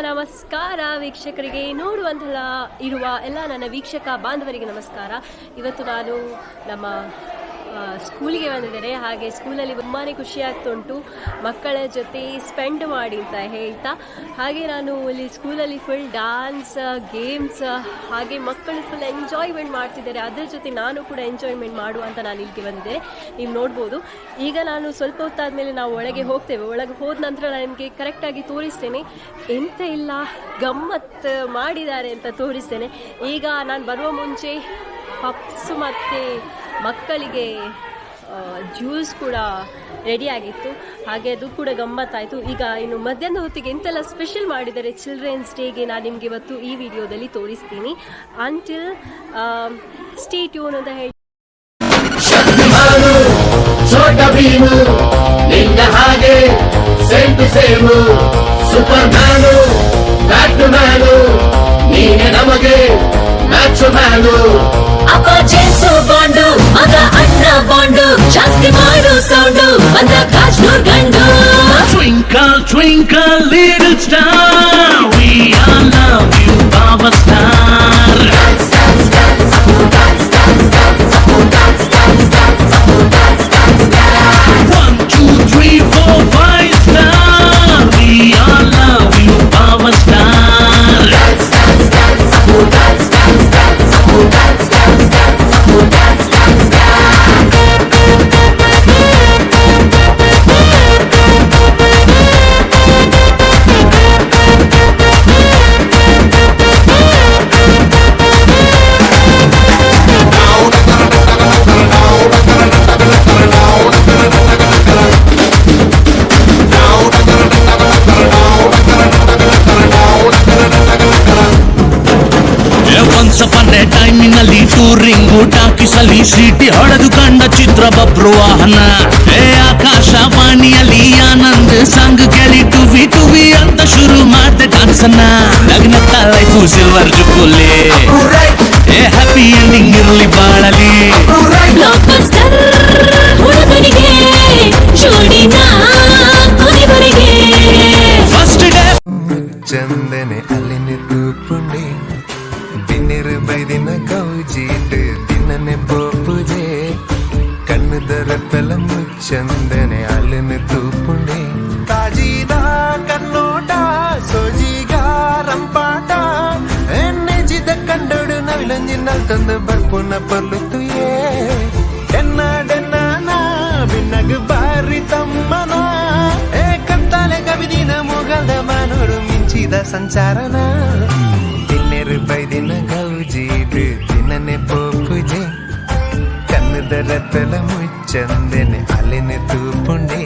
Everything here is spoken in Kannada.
ನಮಸ್ಕಾರ ವೀಕ್ಷಕರಿಗೆ, ನೋಡುವಂತಹ ಇರುವ ಎಲ್ಲ ನನ್ನ ವೀಕ್ಷಕ ಬಾಂಧವರಿಗೆ ನಮಸ್ಕಾರ. ಇವತ್ತು ನಾನು ನಮ್ಮ ಸ್ಕೂಲಿಗೆ ಬಂದಿದ್ದೇನೆ. ಹಾಗೆ ಸ್ಕೂಲಲ್ಲಿ ತುಂಬಾ ಖುಷಿ ಆಗ್ತುಂಟು ಮಕ್ಕಳ ಜೊತೆ ಸ್ಪೆಂಡ್ ಮಾಡಿ ಅಂತ ಹೇಳ್ತಾ. ಹಾಗೆ ನಾನು ಇಲ್ಲಿ ಸ್ಕೂಲಲ್ಲಿ ಫುಲ್ ಡ್ಯಾನ್ಸ್, ಗೇಮ್ಸ್, ಹಾಗೆ ಮಕ್ಕಳು ಫುಲ್ ಎಂಜಾಯ್ಮೆಂಟ್ ಮಾಡ್ತಿದ್ದಾರೆ. ಅದರ ಜೊತೆ ನಾನು ಕೂಡ ಎಂಜಾಯ್ಮೆಂಟ್ ಮಾಡುವ ಅಂತ ನಾನು ಇಲ್ಲಿಗೆ ಬಂದಿದ್ದೆ. ನೀವು ನೋಡ್ಬೋದು. ಈಗ ನಾನು ಸ್ವಲ್ಪ ಹೊತ್ತಾದಮೇಲೆ ನಾವು ಒಳಗೆ ಹೋಗ್ತೇವೆ. ಒಳಗೆ ಹೋದ ನಂತರ ನಾನು ನಿಮಗೆ ಕರೆಕ್ಟಾಗಿ ತೋರಿಸ್ತೇನೆ. ಎಂತ ಇಲ್ಲ ಗಮ್ಮತ್ ಮಾಡಿದ್ದಾರೆ ಅಂತ ತೋರಿಸ್ತೇನೆ. ಈಗ ನಾನು ಬರುವ ಮುಂಚೆ ಪಪ್ಸ್ ಮತ್ತು ಮಕ್ಕಳಿಗೆ ಜ್ಯೂಸ್ ಕೂಡ ರೆಡಿ ಆಗಿತ್ತು. ಹಾಗೆ ಅದು ಕೂಡ ಗಮ್ಮತ್ತಾಯಿತು. ಈಗ ಇನ್ನು ಮಧ್ಯಾಹ್ನ ಹೊತ್ತಿಗೆ ಎಂತೆಲ್ಲ ಸ್ಪೆಷಲ್ ಮಾಡಿದ್ದಾರೆ ಚಿಲ್ಡ್ರನ್ಸ್ ಡೇಗೆ ನಾನು ನಿಮಗೆ ಇವತ್ತು ಈ ವಿಡಿಯೋದಲ್ಲಿ ತೋರಿಸ್ತೀನಿ. ಅಂಟಿಲ್ ಸ್ಟೇ ಟ್ಯೂನ್ ಅಂತ ಹೇಳಿ. ಅಪ್ಪ ಜೇನ್ಸು ಬಾಂಡು, ಮಗ ಅಣ್ಣ ಬಾಂಡು, ಜಾಸ್ತಿ ಮಾಡು ಸೌಂಡು, ಬಂದ ಕಾಶ್ನೂರ್ ಗಂಡು. Twinkle, twinkle, little star, we all love you, Baba Star. Dance, dance, dance, dance, dance, dance, dance, dance, dance, dance, dance. 1, 2, 3, 4, 5 star, we all love you, Baba Star. Dance, dance, dance, dance, dance, dance, dance, dance, dance, dance, dance, dance. Once upon a time ನಲ್ಲಿ ಟೂರಿಂಗು ಟಾಕೀಸಲ್ಲಿ ಸಿಟಿ ಹೊಡೆದು ಕಂಡ ಚಿತ್ರ ಬಬ್ರು ವಾಹನ. ಆಕಾಶವಾಣಿಯಲ್ಲಿ ಆನಂದ್ ಸಾಂಗ್ ಕೇಳಿ ಟುವಿ ಟುವಿ ಅಂತ ಶುರು ಮಾಡ್ದೆ ಡಾನ್ಸನ್ನ. ನಗ್ನತ್ತ ಲೈಫು ಸಿಲ್ವರ್ ಜುಬ್ಬುಲಿ, ಹ್ಯಾಪಿ ಎಂಡಿಂಗ್ ಇರ್ಲಿ ಬಾಳಲಿ. ಬ್ಲಾಕ್ ಬಸ್ಟರ್ ಹುಡುಗನಿಗೆ ಜೋಡಿನ ಕೊನೆವರೆಗೆ. ಫಸ್ಟ್ ಡೇ ಚಂದನೆ ಅಲ್ಲಿನ ತೂಪುಂಡಿ ದಿನರು ಬೈದಿನ ಕೌಜೀಟ್ ದಿನನೆ ಪೋಪುಜೆ ಕಣ್ಣುದರ ತಲ ಮುಚ್ಚಂದನೆ ಅಲ್ಲಿನ ತೂಪುಂಡಿ ತಾಜೀದ ಕನ್ನೋಟ ಸೋಜಿಗ ರಂಪಾಟ ಎನ್ನೆಜಿದ ಕಂಡೋಡು ನವಿಲಂಜಿನ ತಂದು ಬರ್ಪುನ ಪರ್ಲುತ್ತುಯೇ ಎನ್ನ ಡೆನ್ನ ಬಿನ್ನಗು ಬಾರಿ ತಮ್ಮನ ಕತ್ತಲೆ ಕವಿದಿನ ಮುಗದ ಮಾನೋರು ಮಿಂಚಿದ ಸಂಚಾರನ. ಬೈದಿನ ಗೌಜೀಡು ದಿನನೆ ಪೋಪುಜೆ ಕನ್ನದರ ತಲ ಮುಚ್ಚಂದೆನೆ ಅಲೆನೆ ತೂಪುಂಡೆ.